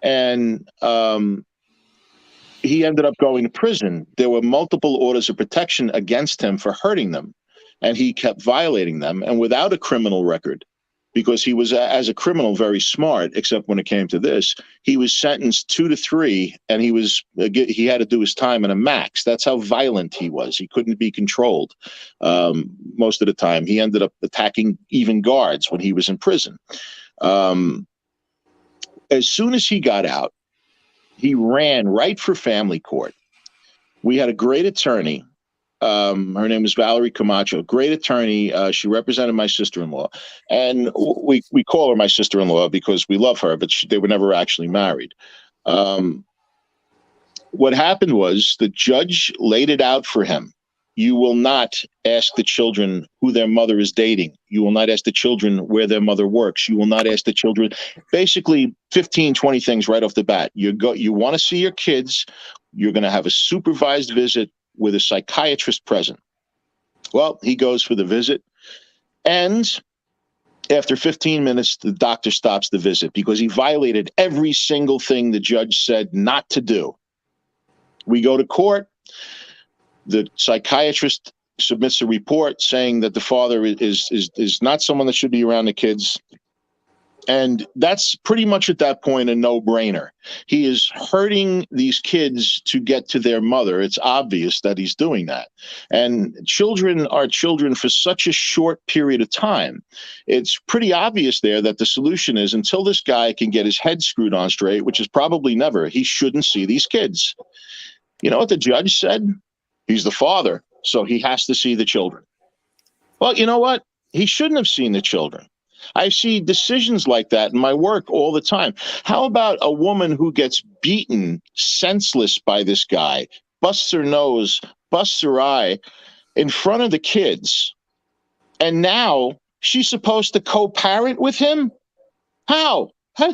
and he ended up going to prison. There were multiple orders of protection against him for hurting them, and he kept violating them, and without a criminal record, because he was, as a criminal, very smart, except when it came to this. He was sentenced 2 to 3, and he had to do his time in a max. That's how violent he was. He couldn't be controlled most of the time. He ended up attacking even guards when he was in prison. As soon as he got out, he ran right for family court. We had a great attorney. Her name was Valerie Camacho, great attorney. She represented my sister-in-law, and we call her my sister-in-law because we love her, but they were never actually married. What happened was the judge laid it out for him. You will not ask the children who their mother is dating. You will not ask the children where their mother works. You will not ask the children, basically 15, 20 things right off the bat. You want to see your kids. You're going to have a supervised visit with a psychiatrist present. Well, he goes for the visit, and after 15 minutes, the doctor stops the visit because he violated every single thing the judge said not to do. We go to court. The psychiatrist submits a report saying that the father is not someone that should be around the kids. And that's pretty much at that point a no-brainer. He is hurting these kids to get to their mother. It's obvious that he's doing that. And children are children for such a short period of time. It's pretty obvious there that the solution is, until this guy can get his head screwed on straight, which is probably never, he shouldn't see these kids. You know what the judge said? He's the father, so he has to see the children. Well, you know what? He shouldn't have seen the children. I see decisions like that in my work all the time. How about a woman who gets beaten senseless by this guy, busts her nose, busts her eye in front of the kids, and now she's supposed to co-parent with him? How? How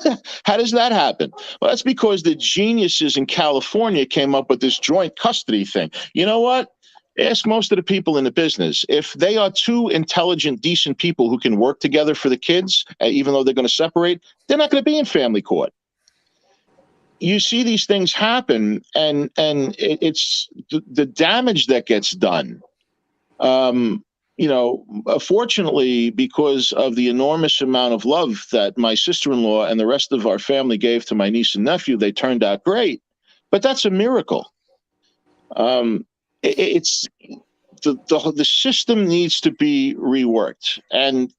does that happen? Well, that's because the geniuses in California came up with this joint custody thing. You know what? Ask most of the people in the business. If they are two intelligent, decent people who can work together for the kids, even though they're going to separate, they're not going to be in family court. You see these things happen, and it's the damage that gets done. Fortunately, because of the enormous amount of love that my sister-in-law and the rest of our family gave to my niece and nephew, they turned out great. But that's a miracle. It's the system needs to be reworked, and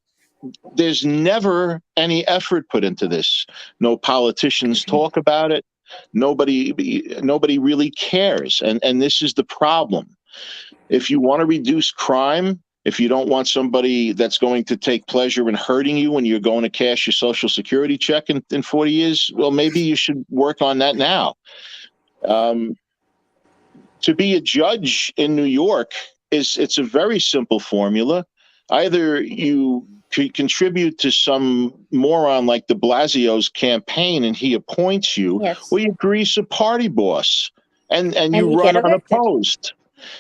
there's never any effort put into this. No politicians talk about it. Nobody really cares, and this is the problem. If you want to reduce crime, if you don't want somebody that's going to take pleasure in hurting you when you're going to cash your Social Security check in 40 years, well, maybe you should work on that now. To be a judge in New York it's a very simple formula. Either you contribute to some moron like de Blasio's campaign and he appoints you, Yes. or you grease a party boss and you you run get elected. unopposed.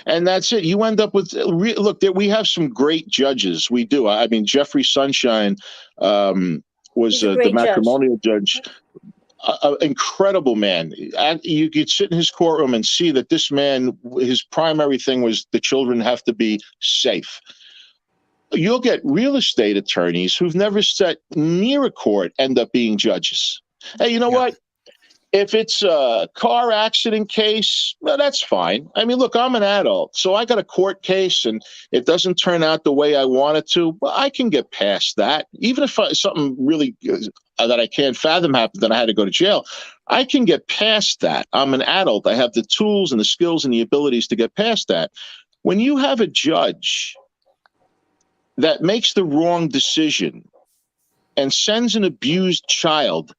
And that's it. You end up with look. We have some great judges. We do. I mean, Jeffrey Sunshine was He's a the great judge. matrimonial judge. Incredible man. You could sit in his courtroom and see that this man, his primary thing was the children have to be safe. You'll get real estate attorneys who've never sat near a court end up being judges. Hey, you know what? If it's a car accident case, well, that's fine. I mean, look, I'm an adult, so I got a court case and it doesn't turn out the way I want it to. Well, I can get past that. Even if something really that I can't fathom happened, that I had to go to jail, I can get past that. I'm an adult. I have the tools and the skills and the abilities to get past that. When you have a judge that makes the wrong decision and sends an abused child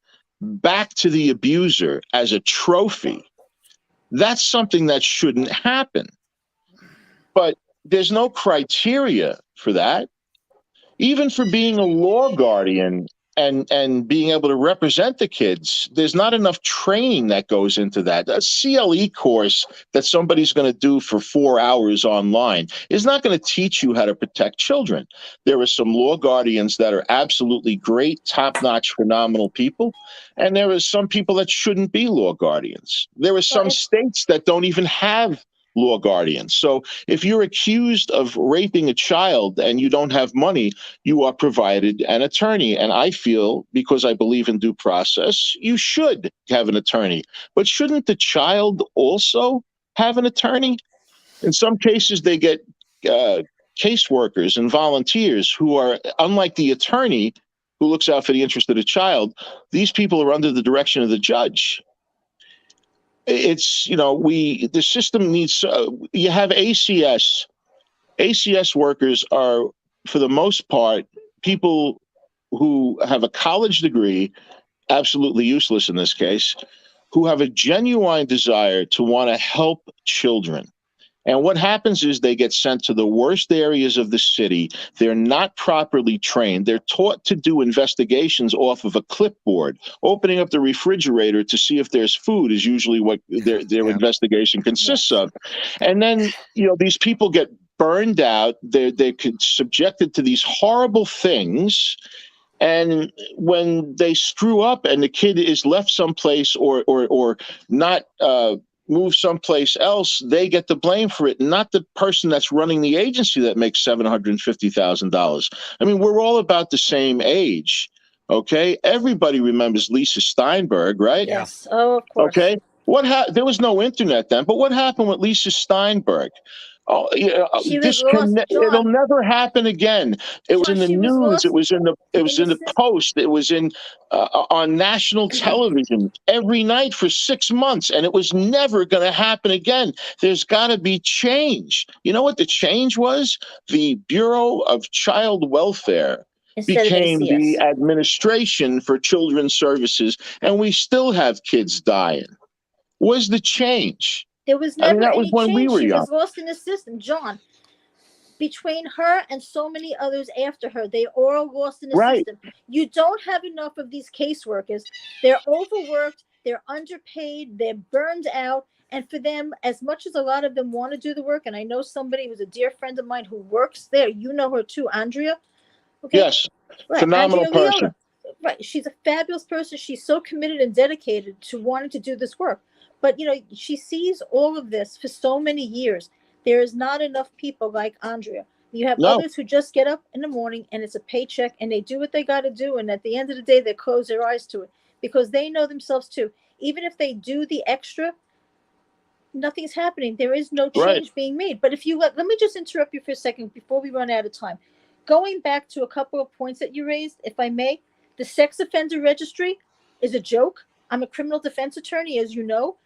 back to the abuser as a trophy, that's something that shouldn't happen. But there's no criteria for that. Even for being a law guardian and being able to represent the kids, there's not enough training that goes into that. A CLE course that somebody's going to do for 4 hours online is not going to teach you how to protect children. There are some law guardians that are absolutely great, top-notch, phenomenal people, and there are some people that shouldn't be law guardians. There are some states that don't even have law guardians. So if you're accused of raping a child and you don't have money, you are provided an attorney. And I feel, because I believe in due process, you should have an attorney. But shouldn't the child also have an attorney? In some cases, they get caseworkers and volunteers who are, unlike the attorney who looks out for the interest of the child, these people are under the direction of the judge. It's, the system needs, you have ACS. ACS workers are, for the most part, people who have a college degree, absolutely useless in this case, who have a genuine desire to want to help children. And what happens is they get sent to the worst areas of the city. They're not properly trained. They're taught to do investigations off of a clipboard. Opening up the refrigerator to see if there's food is usually what their investigation consists of. And then, these people get burned out. They're subjected to these horrible things. And when they screw up and the kid is left someplace or not move someplace else, they get the blame for it, not the person that's running the agency that makes $750,000. I mean, we're all about the same age, okay? Everybody remembers Lisa Steinberg, right? Yes. Oh, of course. Okay. There was no internet then, but what happened with Lisa Steinberg? Oh, She was lost, it'll never happen again. It was in the news. It was in the Post. It was on national television every night for 6 months, and it was never going to happen again. There's got to be change. You know what the change was? The Bureau of Child Welfare became the Administration for Children's Services, and we still have kids dying. Was the change? There was never that any was when change. we were She young. was lost in the system. John, between her and so many others after her, they are all lost in the system. You don't have enough of these caseworkers. They're overworked. They're underpaid. They're burned out. And for them, as much as a lot of them want to do the work, and I know somebody who's a dear friend of mine who works there. You know her too, Andrea. Okay? Yes. Right. Phenomenal Andrea person. Leona. Right. She's a fabulous person. She's so committed and dedicated to wanting to do this work. But, she sees all of this for so many years. There is not enough people like Andrea. You have others who just get up in the morning and it's a paycheck and they do what they got to do. And at the end of the day, they close their eyes to it because they know themselves too. Even if they do the extra, nothing's happening. There is no change being made. But if you let me just interrupt you for a second before we run out of time. Going back to a couple of points that you raised, if I may, the sex offender registry is a joke. I'm a criminal defense attorney, as you know.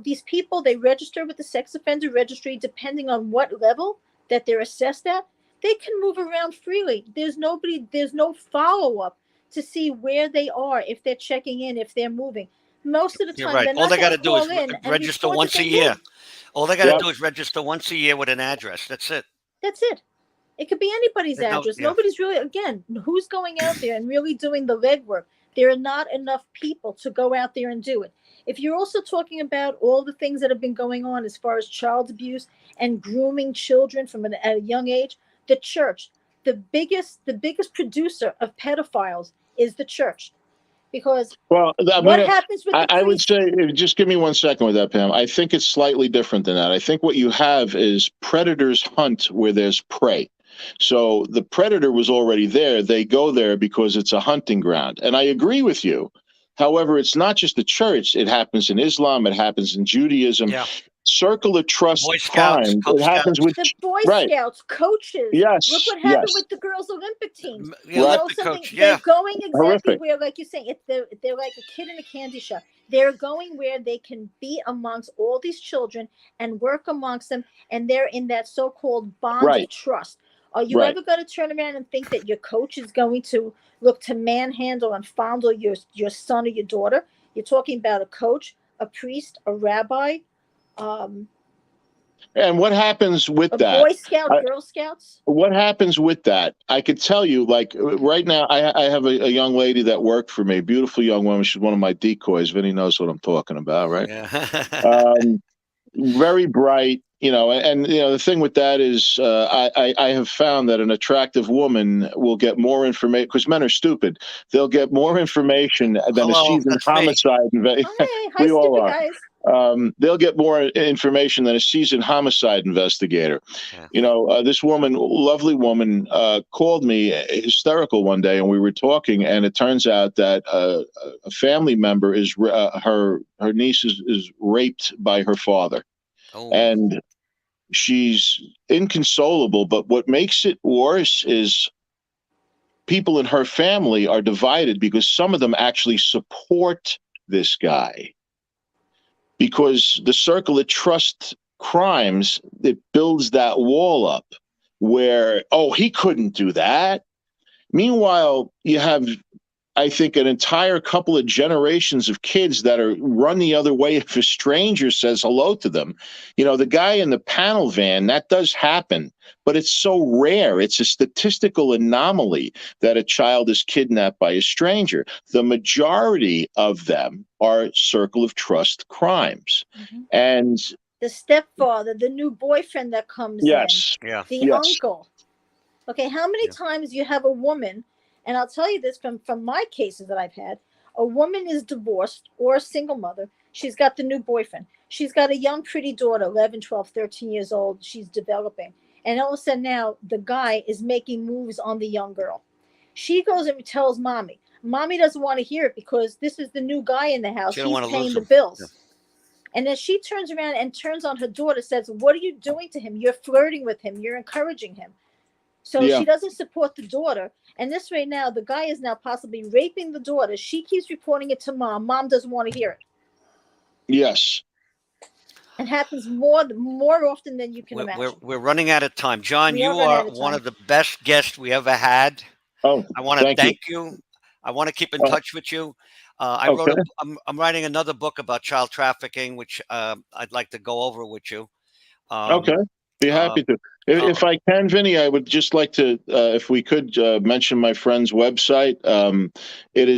These people, they register with the sex offender registry depending on what level that they're assessed at. They can move around freely. There's no follow-up to see where they are, if they're checking in, if they're moving. Most of the time, they're not all they got to do is register once a year. All they got to do is register once a year with an address. That's it. That's it. It could be anybody's address. Nobody's really, again, who's going out there and really doing the legwork? There are not enough people to go out there and do it. If you're also talking about all the things that have been going on as far as child abuse and grooming children from at a young age, the church, the biggest producer of pedophiles is the church. Because what happens with the I would say, just give me 1 second with that, Pam. I think it's slightly different than that. I think what you have is predators hunt where there's prey. So the predator was already there. They go there because it's a hunting ground. And I agree with you. However, it's not just the church. It happens in Islam. It happens in Judaism. Yeah. Circle of trust Boy Scouts, crime. It happens with the Boy Scouts, coaches. Yes. Look what happened with the girls' Olympic teams. Olympic coach. They're going exactly where, like you're saying, they're like a kid in a candy shop. They're going where they can be amongst all these children and work amongst them, and they're in that so-called bond of trust. Are you Right. ever going to turn around and think that your coach is going to look to manhandle and fondle your son or your daughter? You're talking about a coach, a priest, a rabbi, um, And what happens with a that? Boy Scout, Girl Scouts. What happens with that? I could tell you, like right now, I have a young lady that worked for me, beautiful young woman. She's one of my decoys. Vinny knows what I'm talking about, right? Yeah. Um, very bright, and the thing with that is, I have found that an attractive woman will get more information because men are stupid. They'll get more information than a Hello, seasoned that's me. homicide. Hi, We all stupid are. guys. They'll get more information than a seasoned homicide investigator. Yeah. This woman, lovely woman, called me hysterical one day, and we were talking, and it turns out that a family member is her niece is raped by her father, Oh, and she's inconsolable. But what makes it worse is people in her family are divided because some of them actually support this guy because the circle of trust crimes, it builds that wall up where, oh, he couldn't do that. Meanwhile, you have, I think, an entire couple of generations of kids that are run the other way if a stranger says hello to them. The guy in the panel van, that does happen, but it's so rare. It's a statistical anomaly that a child is kidnapped by a stranger. The majority of them are circle of trust crimes. Mm-hmm. And The stepfather, the new boyfriend that comes in, yes, yeah. the yes, uncle. Okay, how many Yeah. times you have a woman, and I'll tell you this from my cases that I've had, a woman is divorced or a single mother. She's got the new boyfriend. She's got a young, pretty daughter, 11, 12, 13 years old. She's developing. And all of a sudden now the guy is making moves on the young girl. She goes and tells mommy. Mommy doesn't want to hear it because this is the new guy in the house. She don't He's want to paying lose the them. bills. Yeah. And then she turns around and turns on her daughter, says, "What are you doing to him? You're flirting with him. You're encouraging him." So yeah, she doesn't support the daughter. And this way now, the guy is now possibly raping the daughter. She keeps reporting it to mom. Mom doesn't want to hear it. yes. It happens more often than you can We're imagine. we're running out of time. John, We are you running are out of one time. of the best guests we ever had. Oh, I want to thank you. thank you. I want to keep in Oh, touch with you. I wrote okay, I'm writing another book about child trafficking, which I'd like to go over with you. okay. Um, Be uh, happy to. If uh, I can, Vinny, I would just like to, if we could, mention my friend's website. It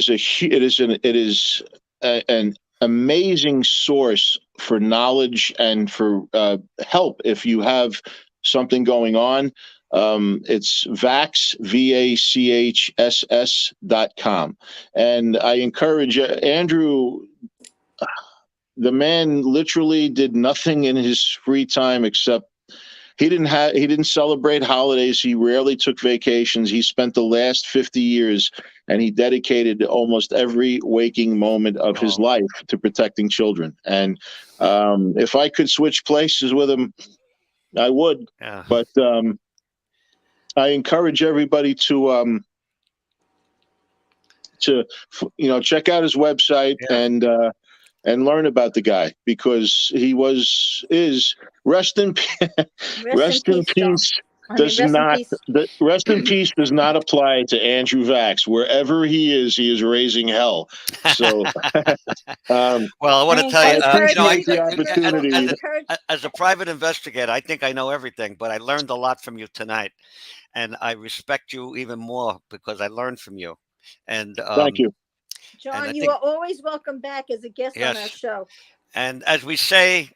is an amazing source for knowledge and for help if you have something going on. It's VACHSS.com. And I encourage Andrew. The man literally did nothing in his free time except he didn't celebrate holidays. He rarely took vacations. He spent the last 50 years and he dedicated almost every waking moment of his oh, life to protecting children. And if I could switch places with him, I would. yeah, But I encourage everybody to check out his website yeah. and learn about the guy because is rest in Rest in rest in peace, John. peace does Rest in not peace. the rest in peace does not apply to Andrew Vax. Wherever he is raising hell. So Well, I want I to tell I you, encourage appreciate the everybody. Listen, I opportunity. encourage. as a private investigator, I think I know everything, but I learned a lot from you tonight, and I respect you even more because I learned from you. And Thank you. I John, you think are always welcome back as a guest on our yes. show. And as we say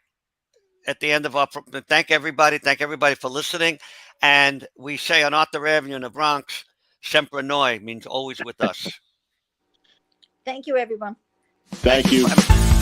at the end of our, thank everybody for listening. And we say on Arthur Avenue in the Bronx, Sempre Noi means always with us. Thank you, everyone. Thank Thank you. you.